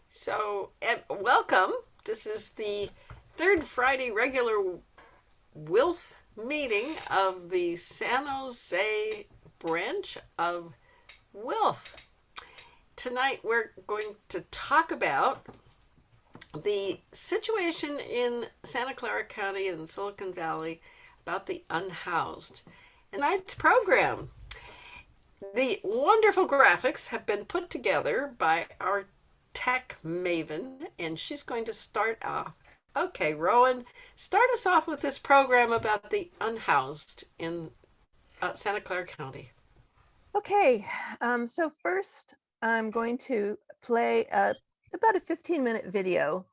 So, welcome. This is the third Friday regular WILF meeting of the San Jose branch of WILF. Tonight we're going to talk about the situation in Santa Clara County and Silicon Valley about the unhoused. In tonight's program, the wonderful graphics have been put together by our tech maven, and she's going to start off. Okay, Rowan, start us off with this program about the unhoused in Santa Clara County. Okay, so first I'm going to play about a 15-minute video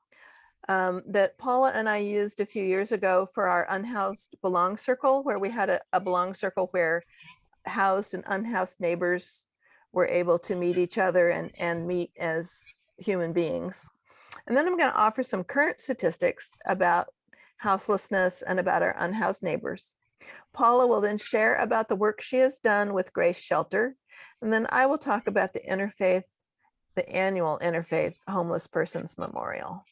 that Paula and I used a few years ago for our Unhoused Belong Circle, where we had a Belong Circle where housed and unhoused neighbors were able to meet each other and meet as human beings. And then I'm going to offer some current statistics about houselessness and about our unhoused neighbors. Paula will then share about the work she has done with Grace Shelter. And then I will talk about the annual Interfaith Homeless Persons Memorial.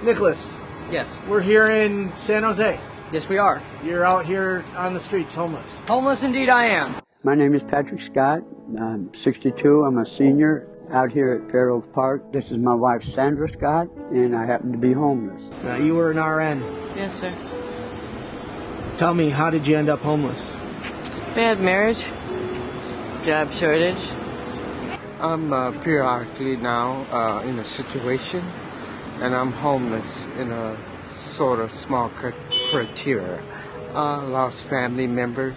Nicholas, Yes. we're here in San Jose. Yes, we are. You're out here on the streets, homeless. Homeless indeed I am. My name is Patrick Scott. I'm 62. I'm a senior out here at Fair Oaks Park. This is my wife, Sandra Scott, and I happen to be homeless. You were an RN. Yes, sir. Tell me, how did you end up homeless? Bad marriage, job shortage. I'm periodically now in a situation, and I'm homeless in a sort of small criteria. Lost family members,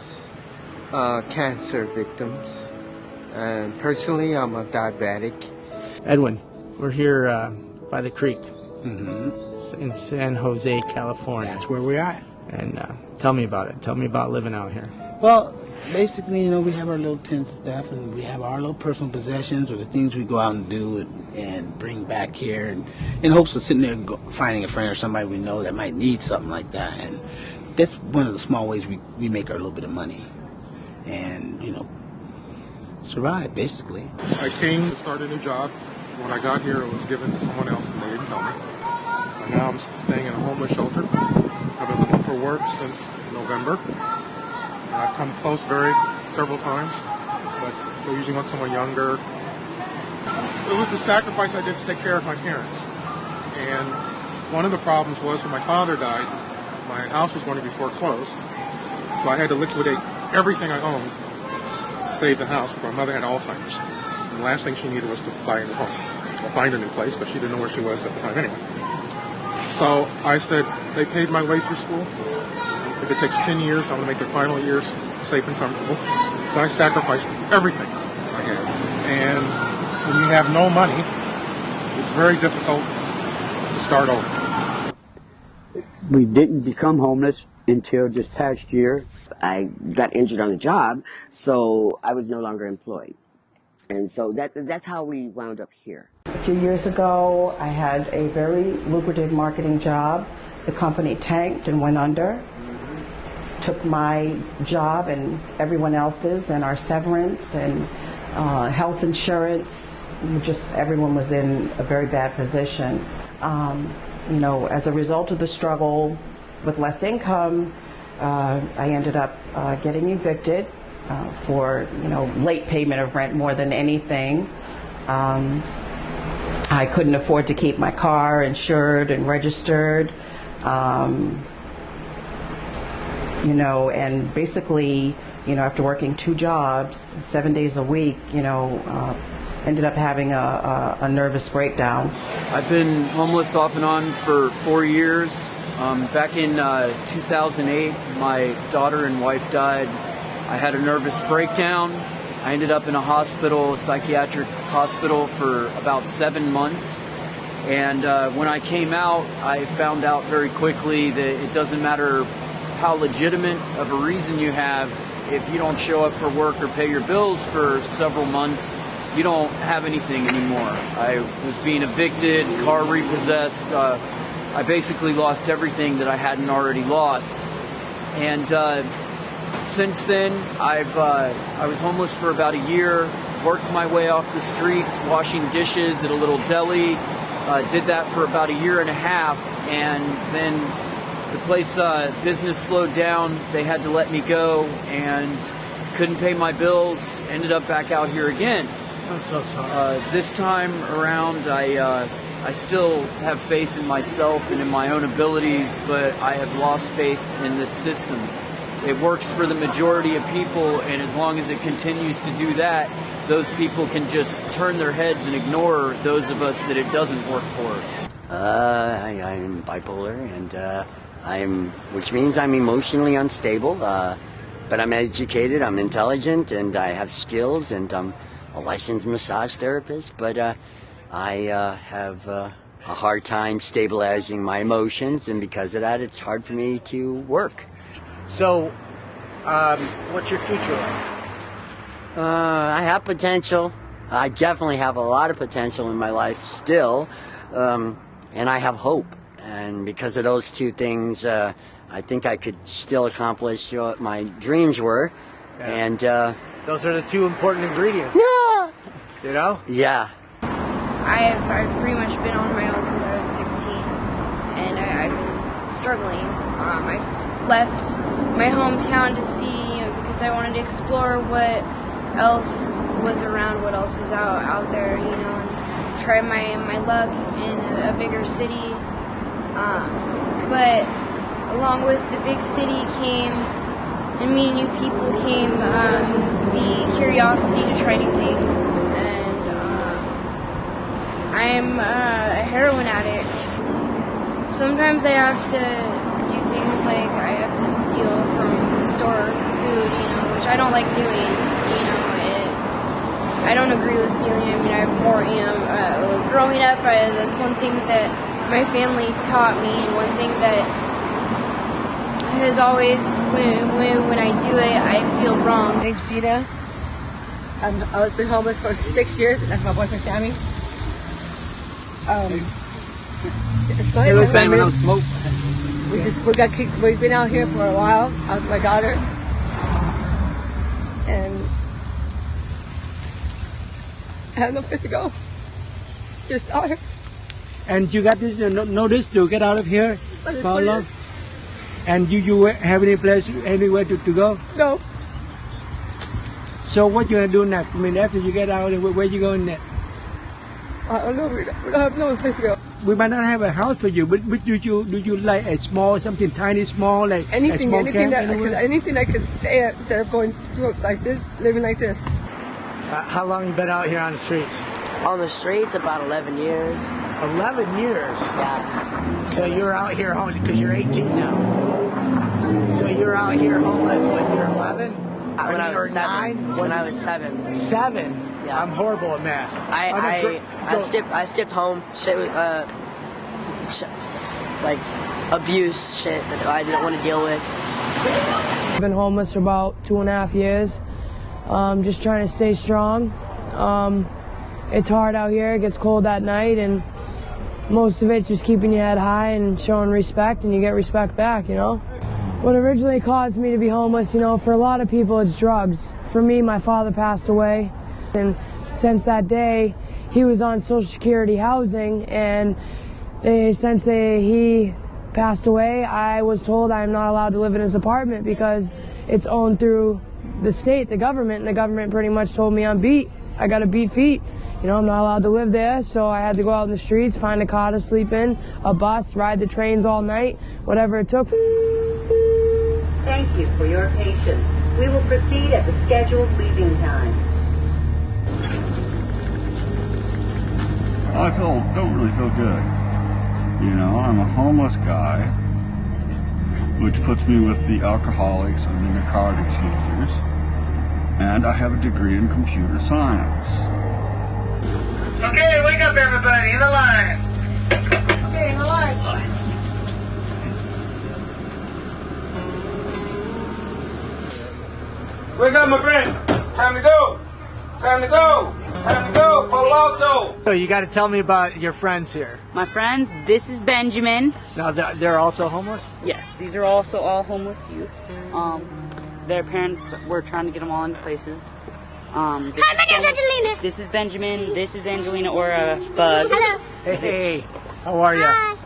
cancer victims, and personally I'm a diabetic. Edwin, we're here by the creek in San Jose, California. That's where we're at. And tell me about it. Tell me about living out here. Well, basically, we have our little tent stuff, and we have our little personal possessions or the things we go out and do and bring back here, and in hopes of sitting there finding a friend or somebody we know that might need something like that. And that's one of the small ways we make our little bit of money and, survive, basically. I came to start a new job. When I got here, it was given to someone else, and they didn't tell me. So now I'm staying in a homeless shelter. I've been looking for work since November. I've come close several times, but they usually want someone younger. It was the sacrifice I did to take care of my parents. And one of the problems was when my father died, my house was going to be foreclosed. So I had to liquidate everything I owned to save the house. My mother had Alzheimer's. And the last thing she needed was to buy a new home. Or find a new place, but she didn't know where she was at the time anyway. So I said, they paid my way through school. If it takes 10 years, I'm going to make the final years safe and comfortable. So I sacrificed everything I had. And when you have no money, it's very difficult to start over. We didn't become homeless until this past year. I got injured on the job, so I was no longer employed. And so that's how we wound up here. A few years ago, I had a very lucrative marketing job. The company tanked and went under. Took my job and everyone else's and our severance and health insurance. Everyone was in a very bad position. As a result of the struggle with less income, I ended up getting evicted for late payment of rent more than anything. I couldn't afford to keep my car insured and registered. And basically, after working 2 jobs, 7 days a week, ended up having a nervous breakdown. I've been homeless off and on for 4 years. Back in 2008, my daughter and wife died. I had a nervous breakdown. I ended up in a hospital, a psychiatric hospital, for about 7 months. And when I came out, I found out very quickly that it doesn't matter how legitimate of a reason you have. If you don't show up for work or pay your bills for several months, you don't have anything anymore. I was being evicted, car repossessed. I basically lost everything that I hadn't already lost. And since then, I was homeless for about a year, worked my way off the streets, washing dishes at a little deli. Did that for about a year and a half, and then the place business slowed down. They had to let me go, and couldn't pay my bills. Ended up back out here again. I'm so sorry. This time around, I still have faith in myself and in my own abilities, but I have lost faith in this system. It works for the majority of people, and as long as it continues to do that, those people can just turn their heads and ignore those of us that it doesn't work for. I'm bipolar, and which means I'm emotionally unstable, but I'm educated, I'm intelligent, and I have skills, and I'm a licensed massage therapist, but I have a hard time stabilizing my emotions, and because of that, it's hard for me to work. So, what's your future like? I have potential. I definitely have a lot of potential in my life still, and I have hope. And because of those two things, I think I could still accomplish what my dreams were. Yeah. And those are the two important ingredients. Yeah. You know? Yeah. I've pretty much been on my own since I was 16, and I've been struggling. I left my hometown to see, because I wanted to explore what else was around, what else was out there, and try my luck in a bigger city. But along with the big city came, and meeting new people came, the curiosity to try new things. And I'm a heroin addict. Sometimes I have to do things like I have to steal from the store for food, which I don't like doing. I don't agree with stealing. I mean, I more am. Growing up, that's one thing that my family taught me, and one thing that has always, when I do it, I feel wrong. My name's Gina. I've been homeless for 6 years. That's my boyfriend, Sammy. We've been out here for a while. I was with my daughter. And I have no place to go. Just out here. And you got this notice to get out of here, Paula? And do you have any place, anywhere to go? No. So what you gonna do next? I mean, after you get out, where you going next? I don't know. We don't have no place to go. We might not have a house for you, but do you like a small, something tiny, small, like anything, a small camp anything I could stay at instead of going through like this, living like this. How long you been out here on the streets? On the streets, about 11 years. 11 years? Yeah. So you're out here homeless because you're 18 now. So you're out here homeless when you're 11? When I was 7. When I was 7. 7? Yeah. I'm horrible at math. I skipped home. Shit, like abuse shit that I didn't want to deal with. I've been homeless for about 2.5 years. Just trying to stay strong. It's hard out here. It gets cold at night, and most of it's just keeping your head high and showing respect, and you get respect back, What originally caused me to be homeless, for a lot of people, it's drugs. For me, my father passed away, and since that day, he was on Social Security housing, and since he passed away, I was told I'm not allowed to live in his apartment because it's owned through the state, the government, and the government pretty much told me I'm beat. I got a beat feet. I'm not allowed to live there, so I had to go out in the streets, find a car to sleep in, a bus, ride the trains all night, whatever it took. Thank you for your patience. We will proceed at the scheduled leaving time. I don't really feel good. I'm a homeless guy, which puts me with the alcoholics and the narcotics users, and I have a degree in computer science. Okay, wake up everybody, in the line. Wake up, my friend. Time to go. Time to go. Time to go. Palo Alto. So you got to tell me about your friends here. My friends, this is Benjamin. Now they're also homeless? Yes, these are also all homeless youth. Their parents were trying to get them all into places. Hi, my name's Angelina. This is Benjamin. This is Angelina, or Bug. Hello. Hey, how are you? Hi.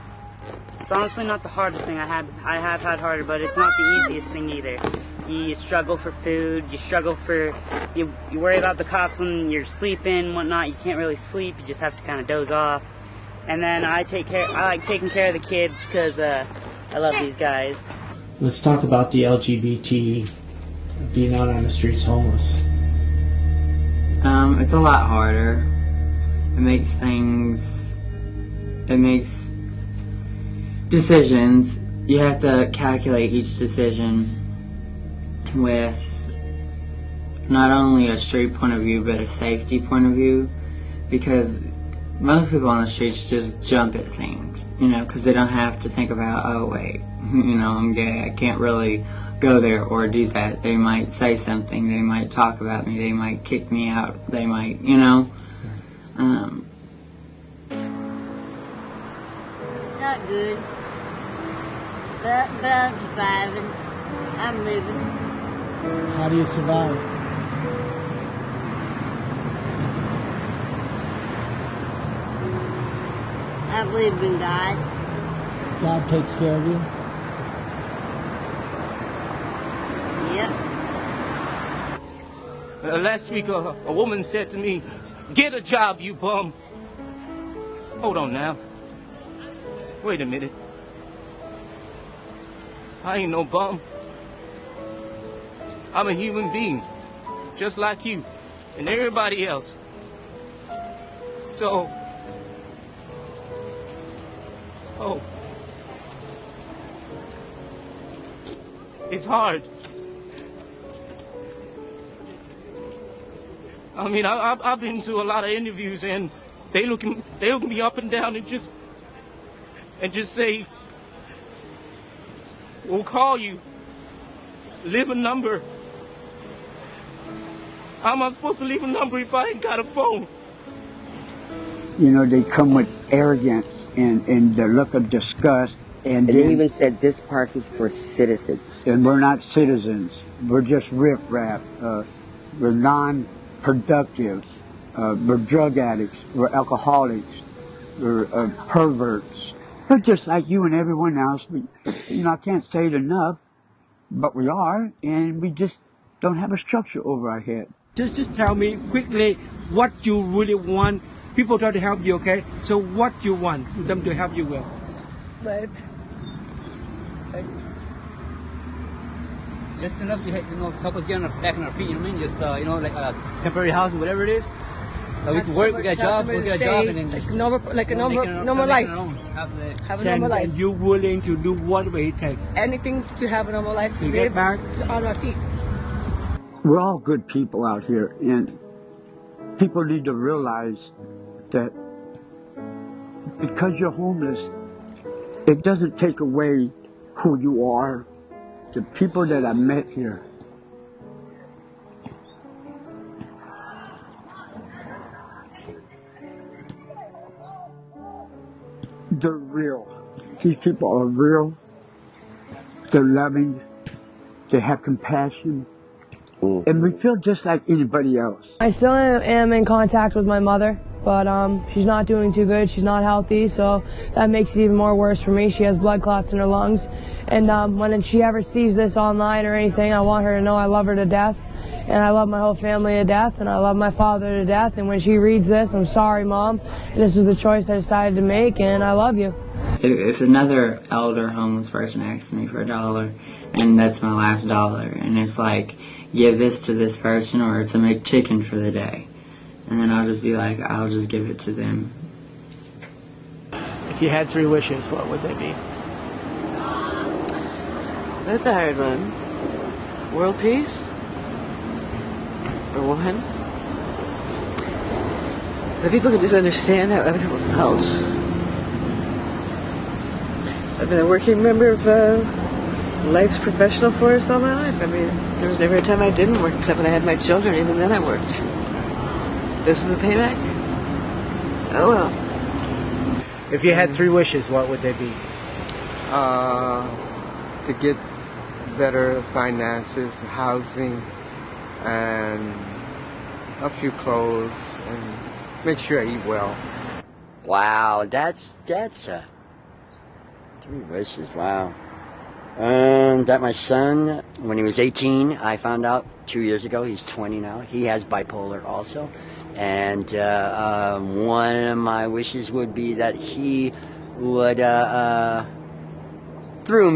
It's honestly not the hardest thing I have had harder, but it's not the easiest thing either. You struggle for food. You struggle for you worry about the cops when you're sleeping, whatnot. You can't really sleep. You just have to kind of doze off. And then I like taking care of the kids because I love these guys. Let's talk about the LGBT being out on the streets homeless. It's a lot harder. It makes decisions. You have to calculate each decision with not only a street point of view, but a safety point of view, because most people on the streets just jump at things, because they don't have to think about, oh wait, I'm gay, I can't really go there or do that. They might say something, they might talk about me, they might kick me out, they might, Not good. But I'm surviving. I'm living. How do you survive? I believe in God. God takes care of you? Yep. Last week, a woman said to me, "Get a job, you bum." Hold on now. Wait a minute. I ain't no bum. I'm a human being, just like you and everybody else. So, it's hard. I mean, I've been to a lot of interviews, and they look me up and down and just say, "We'll call you. Leave a number." How am I supposed to leave a number if I ain't got a phone? They come with arrogance and the look of disgust. And they even said this park is for citizens. And we're not citizens. We're just riffraff. We're non-productive. We're drug addicts. We're alcoholics. We're perverts. We're just like you and everyone else. I can't say it enough, but we are, and we just don't have a structure over our head. Just tell me quickly what you really want. People try to help you, okay? So what you want them to help you with? But just enough to help us get back on our feet. You know what I mean? Just like temporary housing, whatever it is. We can work. We get a job. We get a job, and then just normal life. Have a normal life. And you're willing to do whatever it takes. Anything to have a normal life, to get back on our feet. We're all good people out here, and people need to realize that because you're homeless, it doesn't take away who you are. The people that I met here, they're real. These people are real. They're loving. They have compassion. And we feel just like anybody else. I still am in contact with my mother, but she's not doing too good. She's not healthy, so that makes it even more worse for me. She has blood clots in her lungs. And when she ever sees this online or anything, I want her to know I love her to death. And I love my whole family to death, and I love my father to death. And when she reads this, I'm sorry, Mom. This was the choice I decided to make, and I love you. If another elder homeless person asks me for $1, and that's my last dollar, and it's like, give this to this person or to make chicken for the day, and then I'll just be like, I'll just give it to them. If you had 3 wishes, what would they be? That's a hard one. World peace? For one. The people can just understand how other people felt. I've been a working member of Life's Professional Force all my life. I mean, There was never a time I didn't work, except when I had my children. Even then I worked. This is the payback? Oh well. If you had 3 wishes, what would they be? To get better finances, housing, and a few clothes, and make sure I eat well. Wow, that's 3 wishes. Wow. That my son, when he was 18, I found out 2 years ago. He's 20 now. He has bipolar also, and one of my wishes would be that he would, through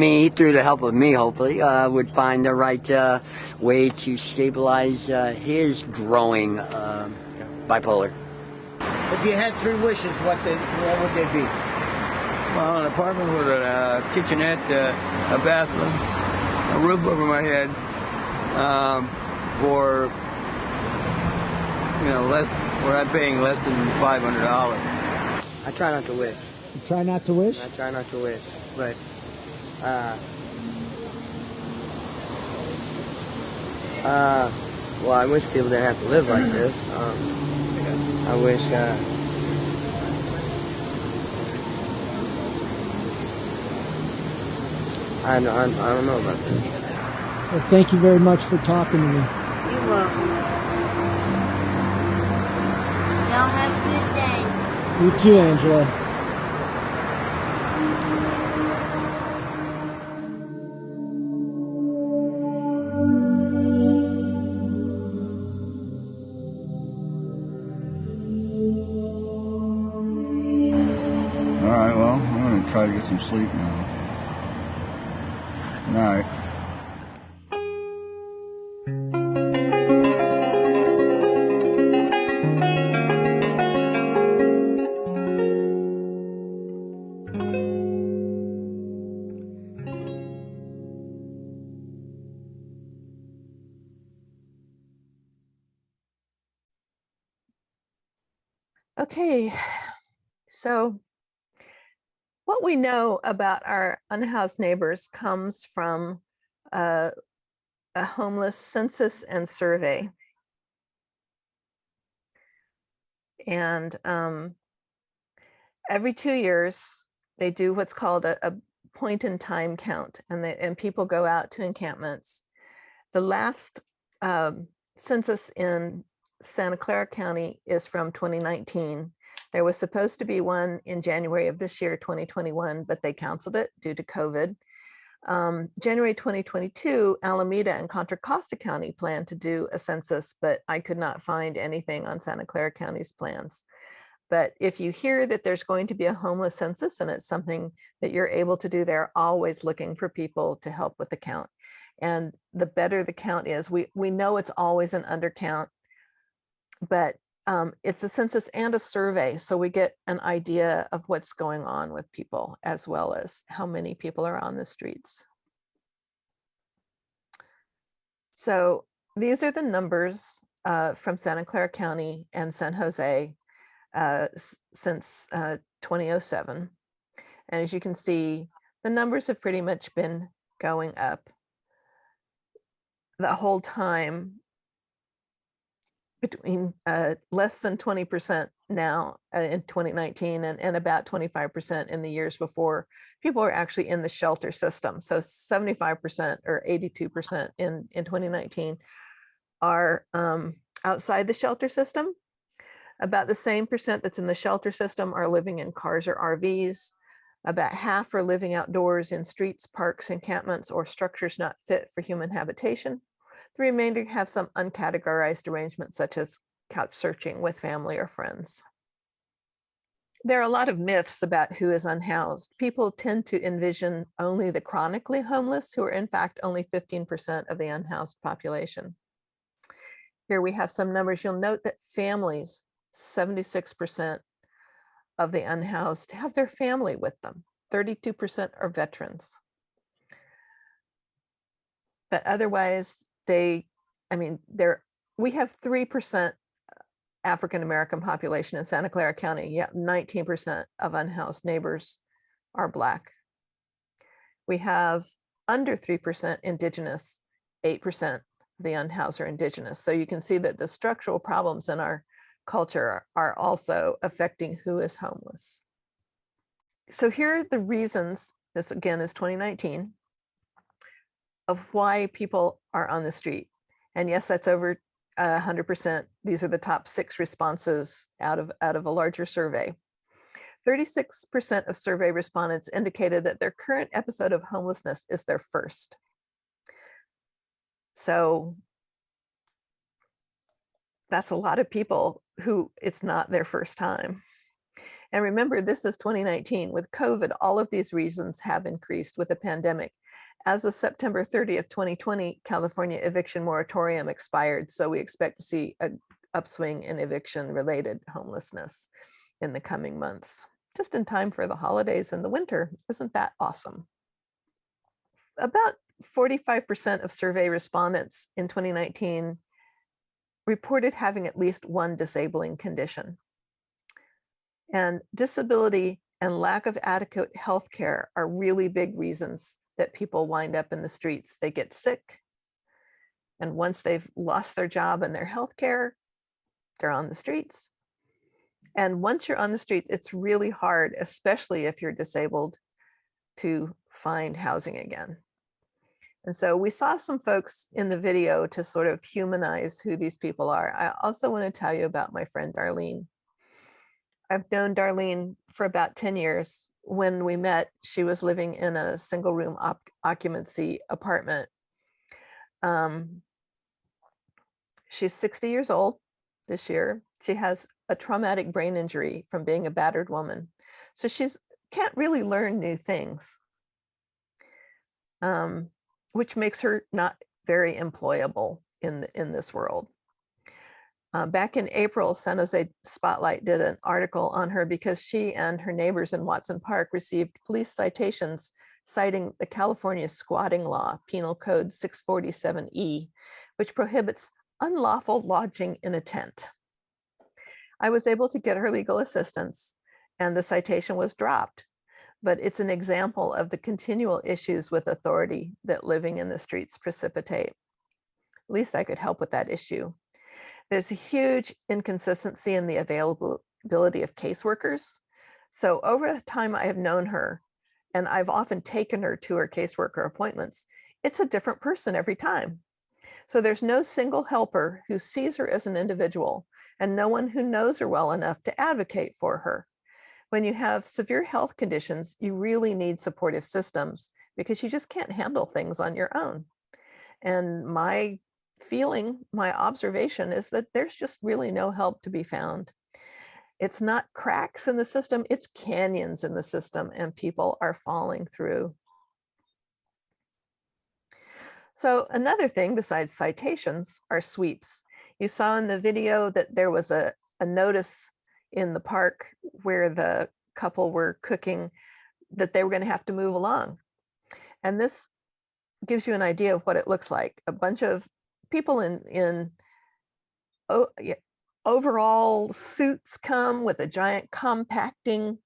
the help of me, hopefully, would find the right way to stabilize his growing bipolar. If you had 3 wishes, what would they be? Well, an apartment with a kitchenette, a bathroom, a roof over my head, for, where I'm paying less than $500. I try not to wish. You try not to wish? I try not to wish, but well, I wish people didn't have to live like this. I wish I don't know about that. Well, thank you very much for talking to me. You're welcome. Y'all have a good day. You too, Angela. All right, well, I'm going to try to get some sleep now. Good night. Okay, so what we know about our unhoused neighbors comes from a homeless census and survey. And every 2 years, they do what's called a point in time count, and people go out to encampments. The last census in Santa Clara County is from 2019. There was supposed to be one in January of this year, 2021, but they canceled it due to COVID. January 2022, Alameda and Contra Costa County planned to do a census, but I could not find anything on Santa Clara County's plans. But if you hear that there's going to be a homeless census and it's something that you're able to do, they're always looking for people to help with the count. And the better the count is, we know it's always an undercount, but it's a census and a survey, so we get an idea of what's going on with people as well as how many people are on the streets. So these are the numbers from Santa Clara County and San Jose since 2007. And as you can see, the numbers have pretty much been going up the whole time, between less than 20% now in 2019 and about 25% in the years before. People are actually in the shelter system. So 75% or 82% in 2019 are outside the shelter system. About the same percent that's in the shelter system are living in cars or RVs. About half are living outdoors in streets, parks, encampments, or structures not fit for human habitation. The remainder have some uncategorized arrangements, such as couch surfing with family or friends. There are a lot of myths about who is unhoused. People tend to envision only the chronically homeless, who are in fact only 15% of the unhoused population. Here we have some numbers. You'll note that families, 76% of the unhoused have their family with them. 32% are veterans. But otherwise, we have 3% African-American population in Santa Clara County, yet 19% of unhoused neighbors are Black. We have under 3% Indigenous, 8% the unhoused or indigenous. So you can see that the structural problems in our culture are also affecting who is homeless. So here are the reasons, this again is 2019, of why people are on the street. And yes, that's over 100%. These are the top 6 responses out of a larger survey. 36% of survey respondents indicated that their current episode of homelessness is their first. So that's a lot of people who it's not their first time. And remember, this is 2019. With COVID, all of these reasons have increased with the pandemic. As of September 30th, 2020, California eviction moratorium expired. So we expect to see an upswing in eviction-related homelessness in the coming months, just in time for the holidays and the winter. Isn't that awesome? About 45% of survey respondents in 2019 reported having at least one disabling condition. And disability and lack of adequate health care are really big reasons that people wind up in the streets. They get sick, and once they've lost their job and their health care, they're on the streets. And once you're on the street, it's really hard, especially if you're disabled, to find housing again. And so we saw some folks in the video to sort of humanize who these people are. I also want to tell you about my friend Darlene. I've known Darlene for about 10 years. When we met, she was living in a single room occupancy apartment. She's 60 years old this year. She has a traumatic brain injury from being a battered woman. So she's can't really learn new things, which makes her not very employable in this world. Back in April, San Jose Spotlight did an article on her because she and her neighbors in Watson Park received police citations citing the California squatting law, Penal Code 647E, which prohibits unlawful lodging in a tent. I was able to get her legal assistance and the citation was dropped, but it's an example of the continual issues with authority that living in the streets precipitate. At least I could help with that issue. There's a huge inconsistency in the availability of caseworkers. So over the time I have known her, and I've often taken her to her caseworker appointments, it's a different person every time. So there's no single helper who sees her as an individual and no one who knows her well enough to advocate for her. When you have severe health conditions, you really need supportive systems because you just can't handle things on your own. And my observation is that there's just really no help to be found. It's not cracks in the system, it's canyons in the system, and people are falling through. So another thing besides citations are sweeps. You saw in the video that there was a notice in the park where the couple were cooking that they were going to have to move along. And this gives you an idea of what it looks like. A bunch of people in overall suits come with a giant compacting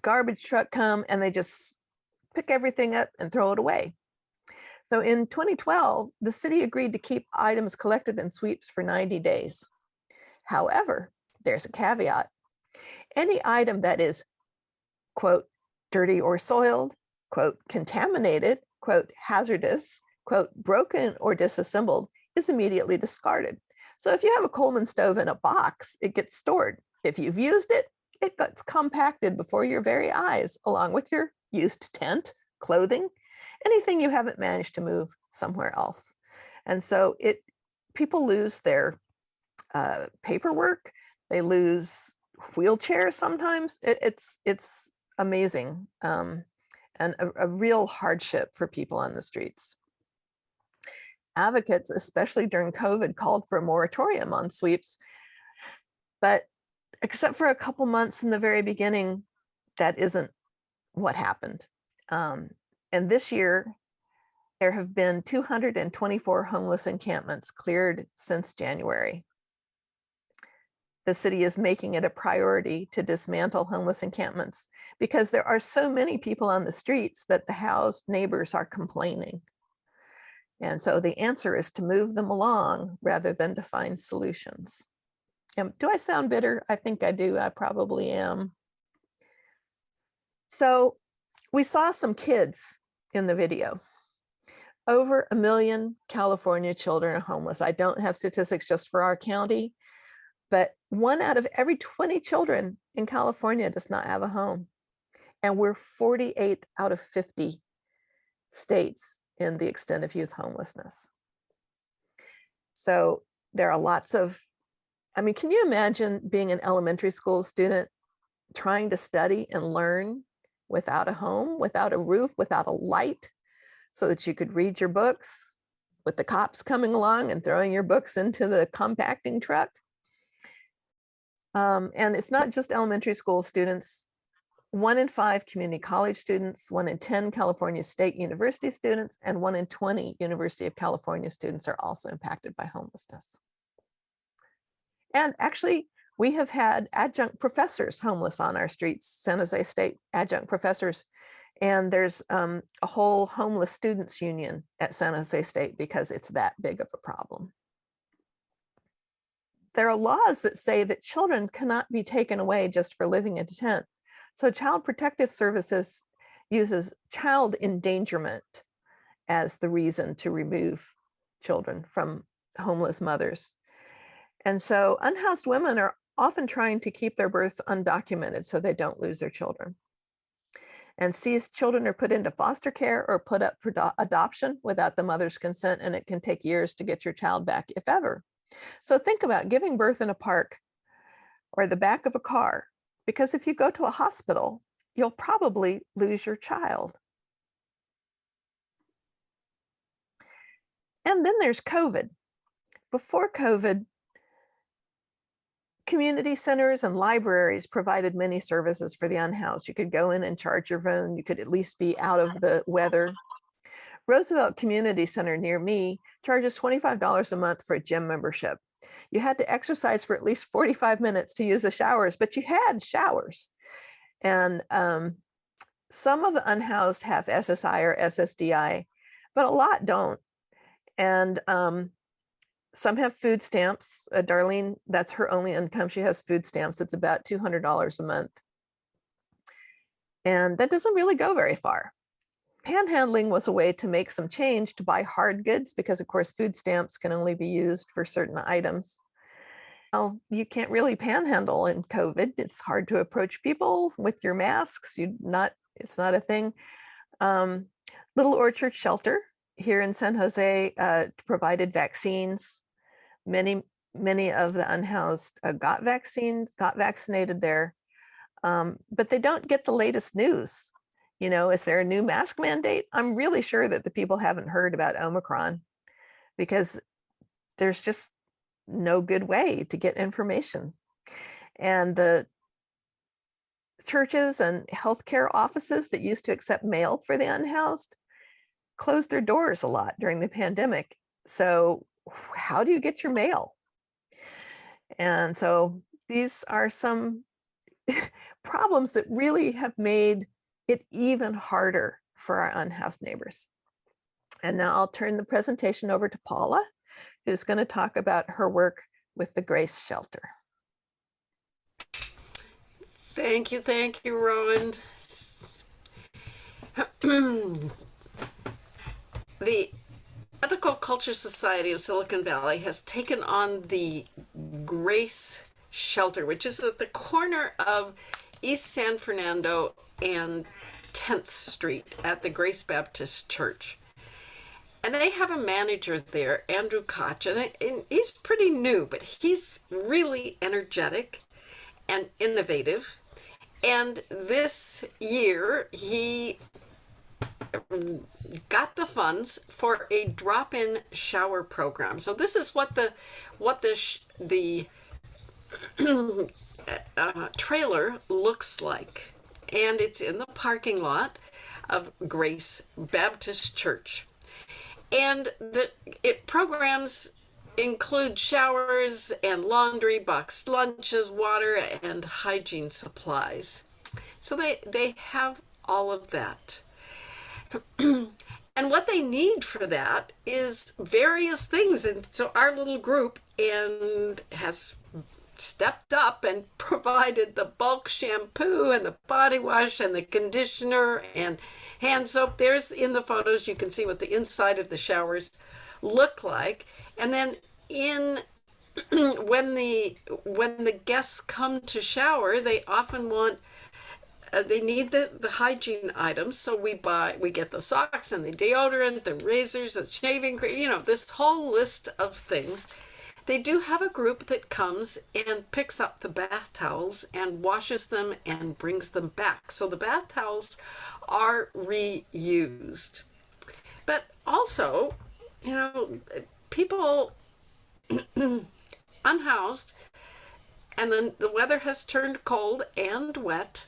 garbage truck come, and they just pick everything up and throw it away. So in 2012, the city agreed to keep items collected in sweeps for 90 days. However, there's a caveat. Any item that is, quote, dirty or soiled, quote, contaminated, quote, hazardous, quote, broken or disassembled is immediately discarded. So if you have a Coleman stove in a box, it gets stored. If you've used it, it gets compacted before your very eyes, along with your used tent, clothing, anything you haven't managed to move somewhere else. And so people lose their paperwork, they lose wheelchairs sometimes. It's amazing, and a real hardship for people on the streets. Advocates, especially during COVID, called for a moratorium on sweeps, but except for a couple months in the very beginning, that isn't what happened. And this year, there have been 224 homeless encampments cleared since January. The city is making it a priority to dismantle homeless encampments because there are so many people on the streets that the housed neighbors are complaining. And so the answer is to move them along rather than to find solutions. And do I sound bitter? I think I do. I probably am. So we saw some kids in the video. Over 1 million California children are homeless. I don't have statistics just for our county, but 1 out of every 20 children in California does not have a home. And we're 48 out of 50 states in the extent of youth homelessness. So there are lots of, I mean, can you imagine being an elementary school student trying to study and learn without a home, without a roof, without a light, so that you could read your books with the cops coming along and throwing your books into the compacting truck? And it's not just elementary school students. 1 in 5 community college students, 1 in 10 California State University students, and 1 in 20 University of California students are also impacted by homelessness. And actually, we have had adjunct professors homeless on our streets, San Jose State adjunct professors. And there's a whole homeless students union at San Jose State because it's that big of a problem. There are laws that say that children cannot be taken away just for living in a tent. So Child Protective Services uses child endangerment as the reason to remove children from homeless mothers. And so unhoused women are often trying to keep their births undocumented so they don't lose their children. And seized children are put into foster care or put up for adoption without the mother's consent, and it can take years to get your child back, if ever. So think about giving birth in a park or the back of a car, because if you go to a hospital, you'll probably lose your child. And then there's COVID. Before COVID, community centers and libraries provided many services for the unhoused. You could go in and charge your phone. You could at least be out of the weather. Roosevelt Community Center near me charges $25 a month for a gym membership. You had to exercise for at least 45 minutes to use the showers, but you had showers. And some of the unhoused have SSI or SSDI, but a lot don't. And some have food stamps. Darlene, that's her only income. She has food stamps. It's about $200 a month. And that doesn't really go very far. Panhandling was a way to make some change to buy hard goods because, of course, food stamps can only be used for certain items. Now, you can't really panhandle in COVID. It's hard to approach people with your masks. It's not a thing. Little Orchard Shelter here in San Jose provided vaccines. Many of the unhoused got vaccinated there, but they don't get the latest news. You know, is there a new mask mandate? I'm really sure that the people haven't heard about Omicron because there's just no good way to get information. And the churches and healthcare offices that used to accept mail for the unhoused closed their doors a lot during the pandemic. So how do you get your mail? And so these are some problems that really have made it even harder for our unhoused neighbors. And now I'll turn the presentation over to Paula, who's going to talk about her work with the Grace Shelter. Thank you, Rowan. The Ethical Culture Society of Silicon Valley has taken on the Grace Shelter, which is at the corner of East San Fernando and 10th Street at the Grace Baptist Church. And they have a manager there, Andrew Koch, and he's pretty new, but he's really energetic and innovative. And this year, he got the funds for a drop-in shower program. So this is what the trailer looks like, and it's in the parking lot of Grace Baptist Church. And it programs include showers and laundry, boxed lunches, water, and hygiene supplies. So they have all of that. And what they need for that is various things. And so our little group has stepped up and provided the bulk shampoo and the body wash and the conditioner and hand soap. There's in the photos, you can see what the inside of the showers look like. And then when the guests come to shower, they often want they need the hygiene items, so we get the socks and the deodorant, the razors, the shaving cream, this whole list of things. They do have a group that comes and picks up the bath towels and washes them and brings them back. So the bath towels are reused. But also, people unhoused, and then the weather has turned cold and wet.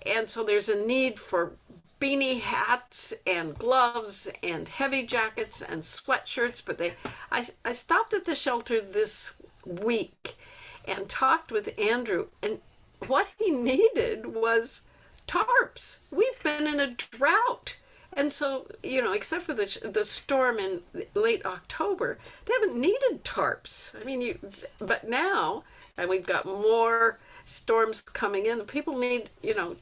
And so there's a need for beanie hats and gloves and heavy jackets and sweatshirts. But I stopped at the shelter this week and talked with Andrew, and what he needed was tarps. We've been in a drought. And so, except for the storm in late October, they haven't needed tarps. I mean, but now, and we've got more storms coming in, people need,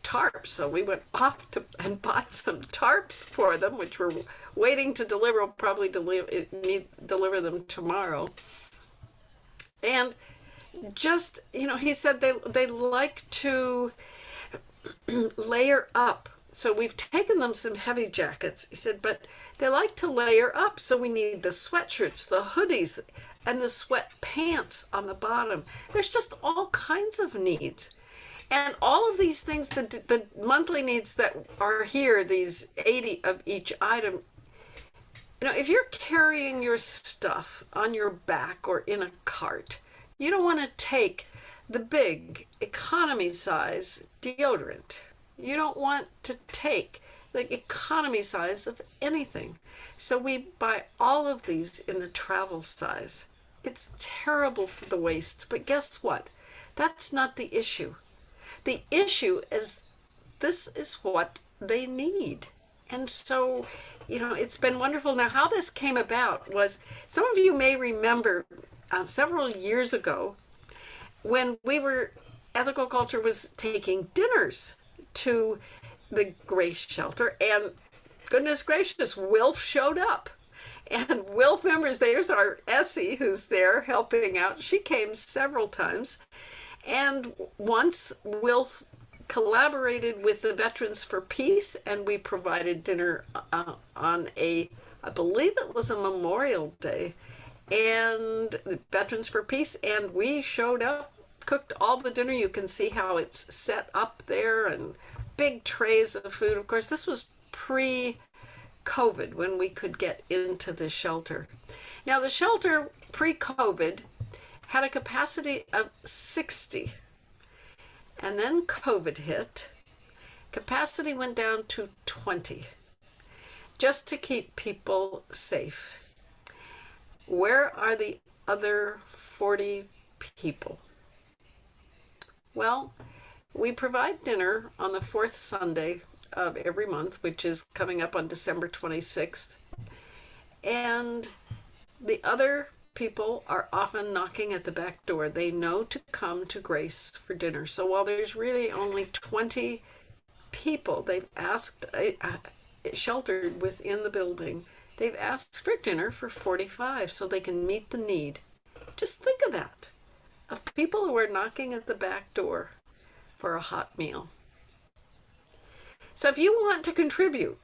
tarps. So we went off and bought some tarps for them, which we're waiting to deliver. We'll probably deliver them tomorrow. And just, he said they like to layer up. So we've taken them some heavy jackets, he said, but they like to layer up. So we need the sweatshirts, the hoodies, and the sweat pants on the bottom. There's just all kinds of needs. And all of these things, the monthly needs that are here, these 80 of each item, if you're carrying your stuff on your back or in a cart, you don't want to take the big economy size deodorant. You don't want to take the economy size of anything. So we buy all of these in the travel size. It's terrible for the waste, but guess what? That's not the issue. The issue is this is what they need. And so, it's been wonderful. Now, how this came about was, some of you may remember several years ago when Ethical Culture was taking dinners to the Grace shelter, and goodness gracious, WILPF showed up. And WILPF members, there's our Essie who's there helping out. She came several times. And once WILPF collaborated with the Veterans for Peace, and we provided dinner on I believe it was a Memorial Day, and the Veterans for Peace, and we showed up, cooked all the dinner. You can see how it's set up there, and big trays of food. Of course, this was pre-COVID when we could get into the shelter. Now, the shelter pre-COVID had a capacity of 60. And then COVID hit. Capacity went down to 20, just to keep people safe. Where are the other 40 people? Well, we provide dinner on the fourth Sunday of every month, which is coming up on December 26th. And the other people are often knocking at the back door. They know to come to Grace for dinner. So while there's really only 20 people they've asked sheltered within the building, they've asked for dinner for 45 so they can meet the need. Just think of that, of people who are knocking at the back door for a hot meal. So if you want to contribute,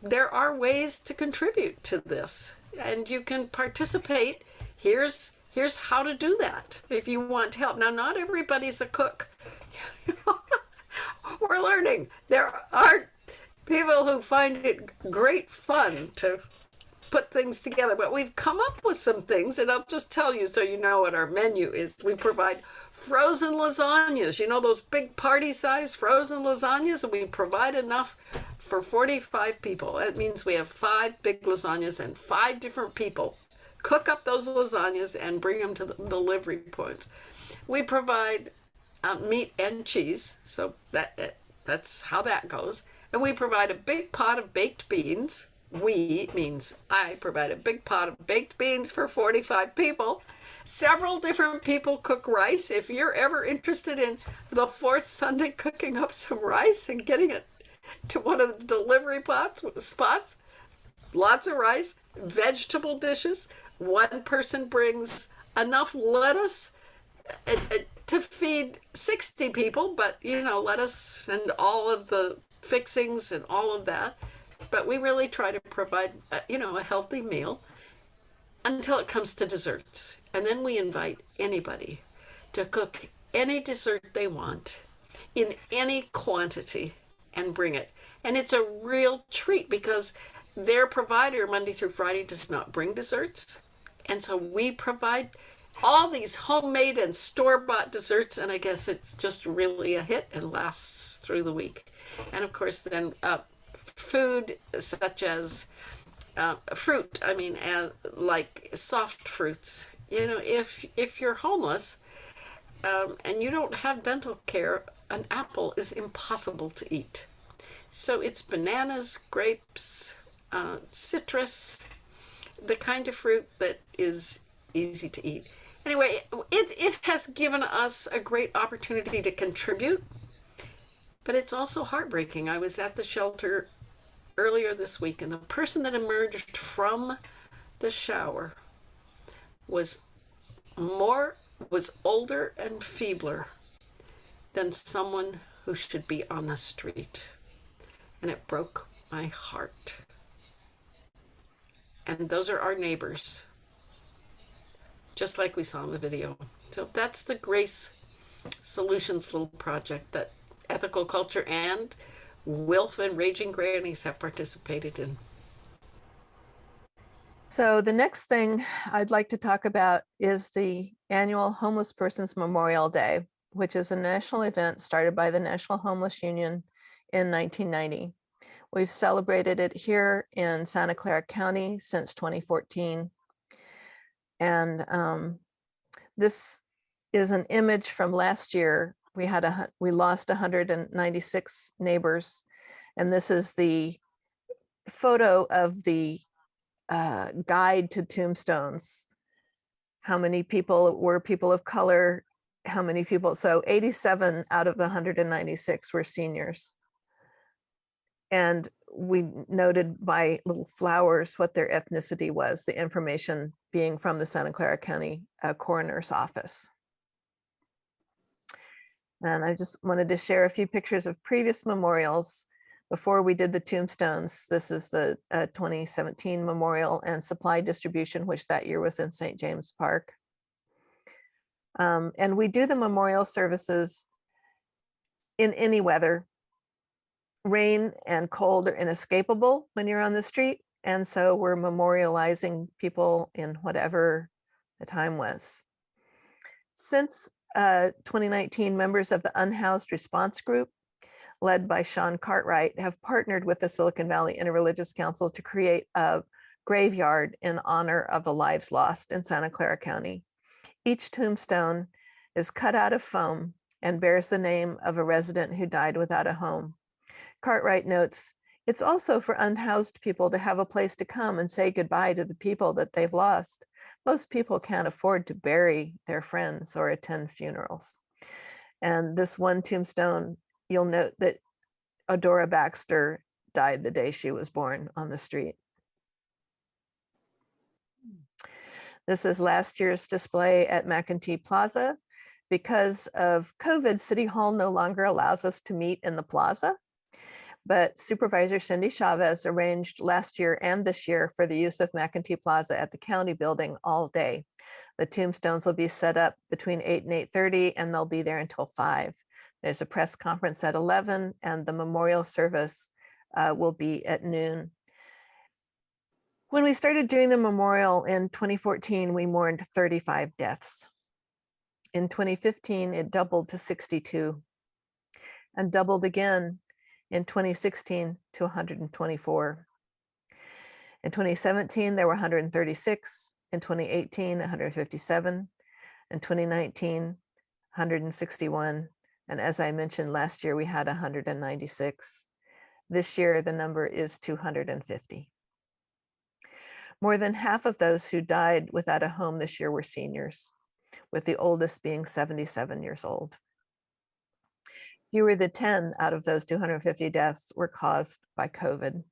there are ways to contribute to this, and you can participate. Here's how to do that if you want help. Now, not everybody's a cook. We're learning. There are people who find it great fun to put things together, but we've come up with some things, and I'll just tell you so you know what our menu is. We provide frozen lasagnas, those big party size frozen lasagnas, and we provide enough for 45 people. That means we have 5 big lasagnas, and 5 different people cook up those lasagnas and bring them to the delivery points. We provide meat and cheese, so that's how that goes. And we provide a big pot of baked beans, we means I provide a big pot of baked beans for 45 people. Several different people cook rice. If you're ever interested in the fourth Sunday cooking up some rice and getting it to one of the delivery spots, lots of rice, vegetable dishes. One person brings enough lettuce to feed 60 people, but lettuce and all of the fixings and all of that. But we really try to provide, a healthy meal until it comes to desserts. And then we invite anybody to cook any dessert they want in any quantity and bring it. And it's a real treat because their provider Monday through Friday does not bring desserts. And so we provide all these homemade and store-bought desserts, and I guess it's just really a hit and lasts through the week. And of course then food such as fruit, like soft fruits. If you're homeless and you don't have dental care, an apple is impossible to eat. So it's bananas, grapes, citrus, the kind of fruit that is easy to eat. Anyway, it has given us a great opportunity to contribute, but it's also heartbreaking. I was at the shelter earlier this week, and the person that emerged from the shower was older and feebler than someone who should be on the street. And it broke my heart. And those are our neighbors, just like we saw in the video. So that's the Grace Solutions little project that Ethical Culture and WILPF and Raging Grannies have participated in. So the next thing I'd like to talk about is the annual Homeless Persons Memorial Day, which is a national event started by the National Homeless Union in 1990. We've celebrated it here in Santa Clara County since 2014. And this is an image from last year. We lost 196 neighbors, and this is the photo of the guide to Tombstones. How many people were people of color? How many people? So 87 out of the 196 were seniors. And we noted by little flowers what their ethnicity was, the information being from the Santa Clara County Coroner's Office. And I just wanted to share a few pictures of previous memorials before we did the Tombstones. This is the 2017 memorial and supply distribution, which that year was in St. James Park. And we do the memorial services in any weather. Rain and cold are inescapable when you're on the street. And so we're memorializing people in whatever the time was. Since 2019, members of the Unhoused response group, led by Sean Cartwright, have partnered with the Silicon Valley Interreligious Council to create a graveyard in honor of the lives lost in Santa Clara County. Each tombstone is cut out of foam and bears the name of a resident who died without a home. Cartwright notes, it's also for unhoused people to have a place to come and say goodbye to the people that they've lost. Most people can't afford to bury their friends or attend funerals. And this one tombstone, you'll note that Adora Baxter died the day she was born on the street. This is last year's display at McEntee Plaza. Because of COVID, City Hall no longer allows us to meet in the plaza. But Supervisor Cindy Chavez arranged last year and this year for the use of McEntee Plaza at the county building all day. The tombstones will be set up between 8 and 8:30, and they'll be there until 5. There's a press conference at 11, and the memorial service will be at noon. When we started doing the memorial in 2014, we mourned 35 deaths. In 2015, it doubled to 62 and doubled again in 2016 to 124. In 2017, there were 136. In 2018, 157. In 2019, 161. And as I mentioned, last year we had 196. This year, the number is 250. More than half of those who died without a home this year were seniors, with the oldest being 77 years old. Fewer than 10 out of those 250 deaths were caused by COVID.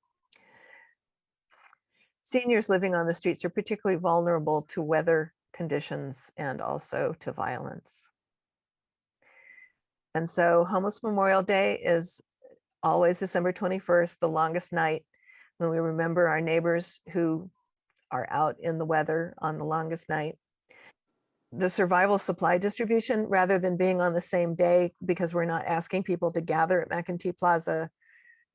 Seniors living on the streets are particularly vulnerable to weather conditions and also to violence. And so Homeless Memorial Day is always December 21st, the longest night, when we remember our neighbors who are out in the weather on the longest night. The survival supply distribution, rather than being on the same day, because we're not asking people to gather at McEntee Plaza,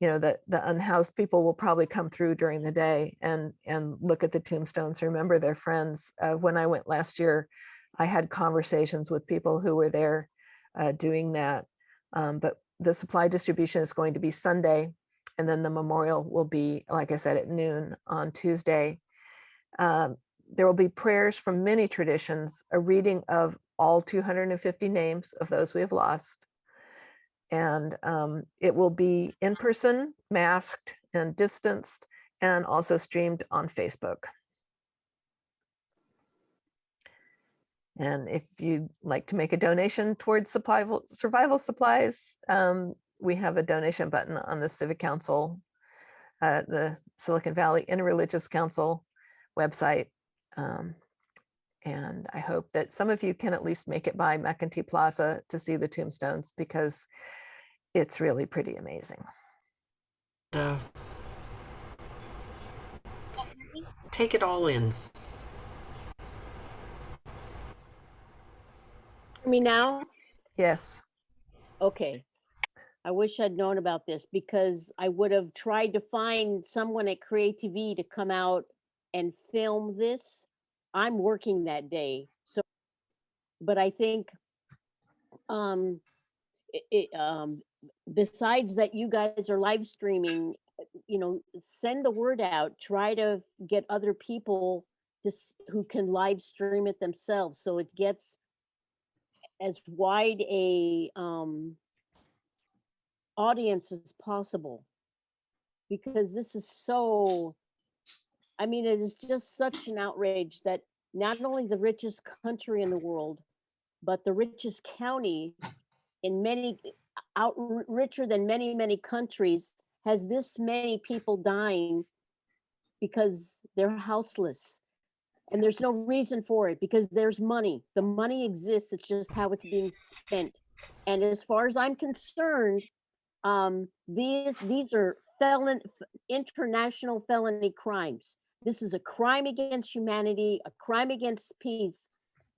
you know, the unhoused people will probably come through during the day and look at the tombstones, remember their friends. When I went last year, I had conversations with people who were there doing that. But the supply distribution is going to be Sunday, and then the memorial will be, like I said, at noon on Tuesday. There will be prayers from many traditions, a reading of all 250 names of those we have lost. And it will be in person, masked and distanced, and also streamed on Facebook. And if you'd like to make a donation towards survival supplies, we have a donation button on the Civic Council, the Silicon Valley Interreligious Council website. And I hope that some of you can at least make it by McEntee Plaza to see the tombstones, because it's really pretty amazing. Take it all in. Me now? Yes. Okay. I wish I'd known about this, because I would have tried to find someone at Create TV to come out and film this. I'm working that day. So, but I think, besides that, you guys are live streaming, you know, send the word out, try to get other people who can live stream it themselves, so it gets as wide a audience as possible, because this is so, I mean, it is just such an outrage that not only the richest country in the world, but the richest county in many, richer than many countries, has this many people dying because they're houseless. And there's no reason for it, because there's money. The money exists, it's just how it's being spent. And as far as I'm concerned, these are international felony crimes. This is a crime against humanity, a crime against peace,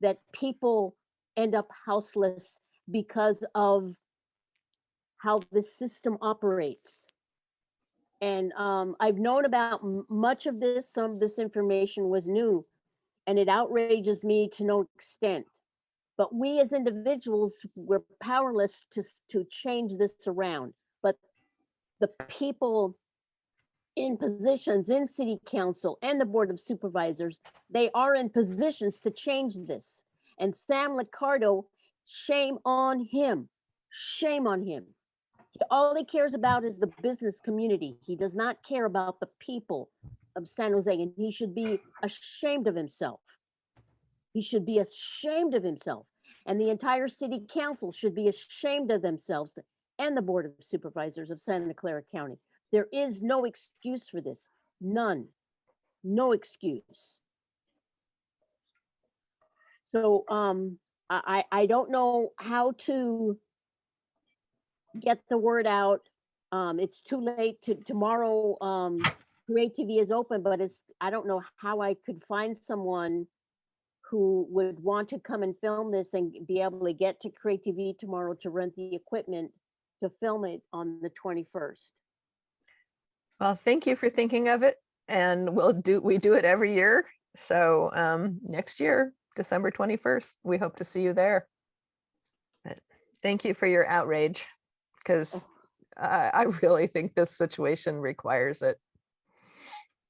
that people end up houseless because of how the system operates. And I've known about much of this. Some of this information was new, and it outrages me to no extent. But we as individuals, we're powerless to change this around. But the people in positions in city council and the board of supervisors, they are in positions to change this. And Sam Liccardo, shame on him. Shame on him. All he cares about is the business community. He does not care about the people of San Jose, and he should be ashamed of himself. He should be ashamed of himself. And the entire city council should be ashamed of themselves, and the board of supervisors of Santa Clara County. There is no excuse for this. None. No excuse. So I don't know how to get the word out. It's too late tomorrow. Create TV is open, but I don't know how I could find someone who would want to come and film this and be able to get to Create TV tomorrow to rent the equipment to film it on the 21st. Well, thank you for thinking of it, and we do it every year. So next year, December 21st, we hope to see you there. But thank you for your outrage, because I really think this situation requires it.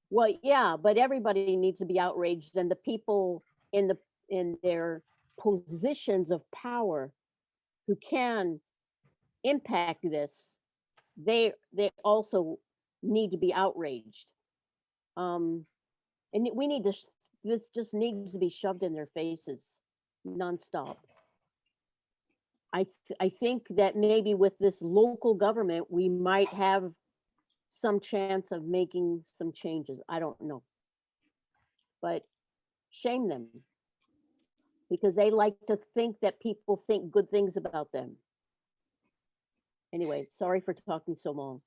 Well, yeah, but everybody needs to be outraged, and the people in their positions of power who can impact this, they also need to be outraged. And we need to, this just needs to be shoved in their faces nonstop. I think that maybe with this local government, we might have some chance of making some changes. I don't know. But shame them, because they like to think that people think good things about them. Anyway, sorry for talking so long.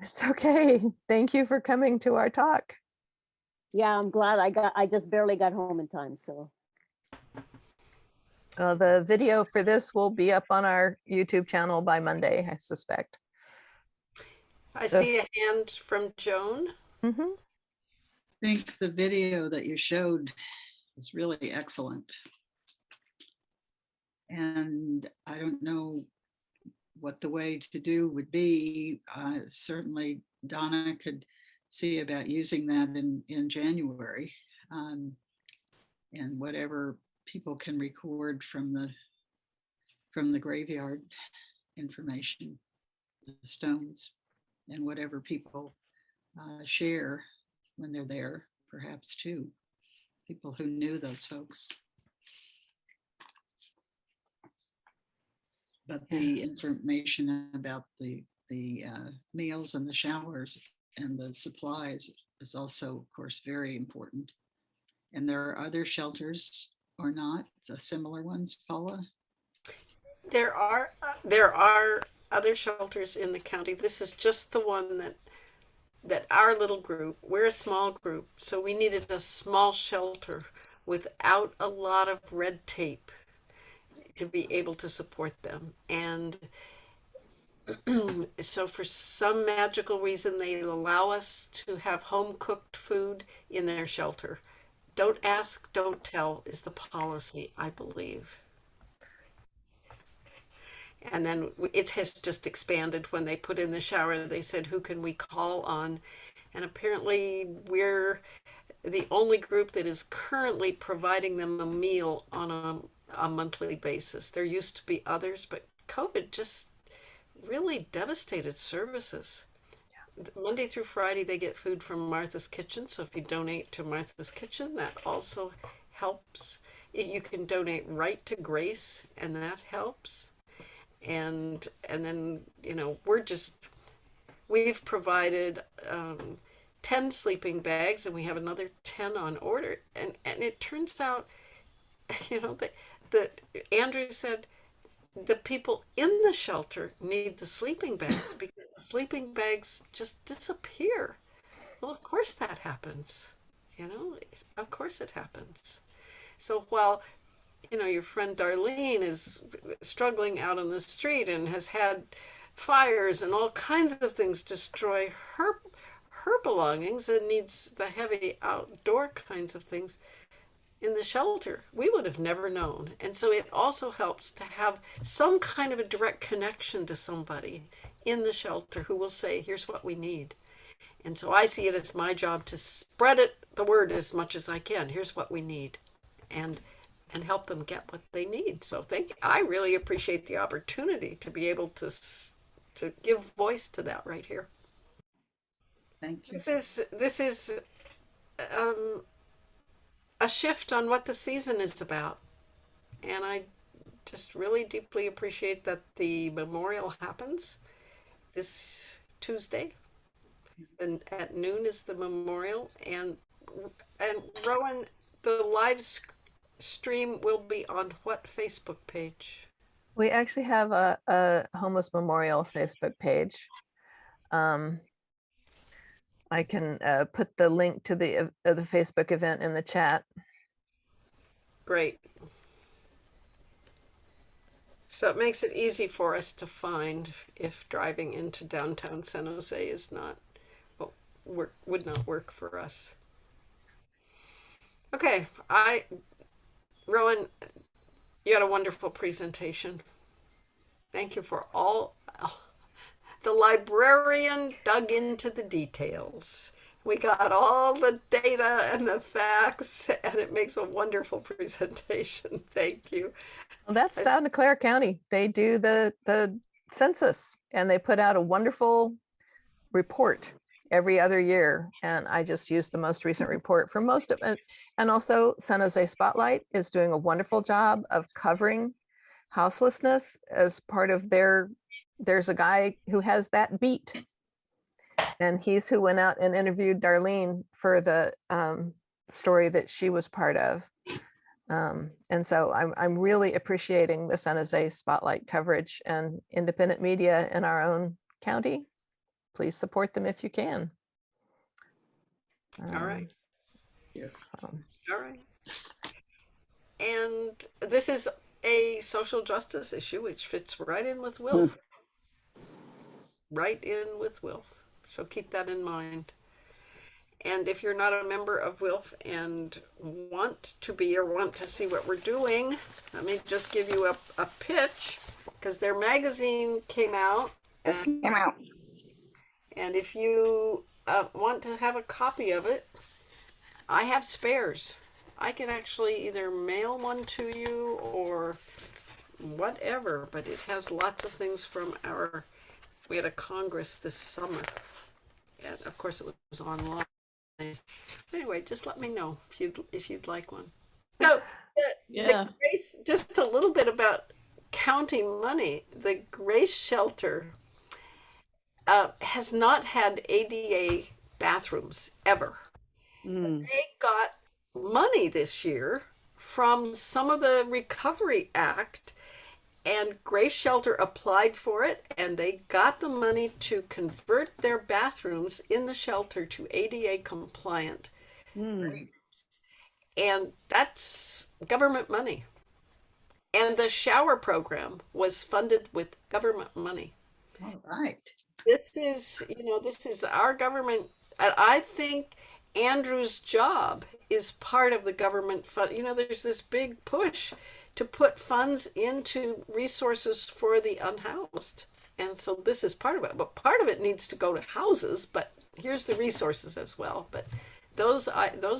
It's okay. Thank you for coming to our talk. Yeah, I'm glad I just barely got home in time, so. The video for this will be up on our YouTube channel by Monday, I suspect. I see a hand from Joan. Mm-hmm. I think the video that you showed is really excellent. And I don't know what the way to do would be. Certainly Donna could see about using that in January. And whatever people can record from the graveyard information, the stones, and whatever people share when they're there, perhaps too, people who knew those folks. But the information about the meals and the showers and the supplies is also, of course, very important. And there are other shelters or not, similar ones, Paula? There are other shelters in the county. This is just the one that our little group, we're a small group, so we needed a small shelter without a lot of red tape to be able to support them. And so for some magical reason, they allow us to have home cooked food in their shelter. Don't ask, don't tell is the policy, I believe. And then it has just expanded. When they put in the shower, they said, who can we call on? And apparently we're the only group that is currently providing them a meal on a monthly basis. There used to be others, but COVID just really devastated services. Monday through Friday, they get food from Martha's Kitchen. So if you donate to Martha's Kitchen, that also helps. You can donate right to Grace, and that helps. And then, you know, we've provided 10 sleeping bags, and we have another 10 on order. And it turns out, you know, that Andrew said, the people in the shelter need the sleeping bags because the sleeping bags just disappear. Well, of course that happens. You know, of course it happens. So while, you know, your friend Darlene is struggling out on the street and has had fires and all kinds of things destroy her belongings and needs the heavy outdoor kinds of things, in the shelter, we would have never known. And so it also helps to have some kind of a direct connection to somebody in the shelter who will say, here's what we need. And so I see it as my job to spread the word as much as I can. Here's what we need, and help them get what they need. So I really appreciate the opportunity to be able to give voice to that right here. Thank you. This is a shift on what the season is about. And I just really deeply appreciate that the memorial happens this Tuesday. And at noon is the memorial. And Rowan, the live stream will be on what Facebook page? We actually have a homeless memorial Facebook page. I can put the link to the Facebook event in the chat. Great. So it makes it easy for us to find if driving into downtown San Jose is not would not work for us. Okay, Rowan, you had a wonderful presentation. Thank you for all. The librarian dug into the details. We got all the data and the facts, and it makes a wonderful presentation. Thank you. Well, that's Santa Clara County. They do the census, and they put out a wonderful report. every other year. And I just used the most recent report for most of it. And also San Jose Spotlight is doing a wonderful job of covering houselessness as part of there's a guy who has that beat. And he's who went out and interviewed Darlene for the story that she was part of. And so I'm really appreciating the San Jose Spotlight coverage, and independent media in our own county. Please support them if you can. All right. So. All right. And this is a social justice issue, which fits right in with WILPF. Right in with WILPF. So keep that in mind. And if you're not a member of WILPF and want to be or want to see what we're doing, let me just give you a pitch, because their magazine came out. And if you want to have a copy of it, I have spares. I can actually either mail one to you or whatever, but it has lots of things from we had a Congress this summer. And of course it was online. Anyway, just let me know if you'd like one. So the Grace, just a little bit about county money. The Grace Shelter has not had ADA bathrooms ever. They got money this year from some of the Recovery Act, and Grace Shelter applied for it, and they got the money to convert their bathrooms in the shelter to ADA compliant. And that's government money. And the shower program was funded with government money. All right. This is our government. And I think Andrew's job is part of the government fund. There's this big push to put funds into resources for the unhoused. And so this is part of it. But part of it needs to go to houses, but here's the resources as well. But those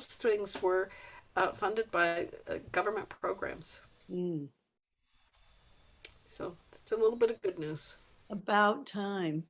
things were funded by government programs. So it's a little bit of good news. About time.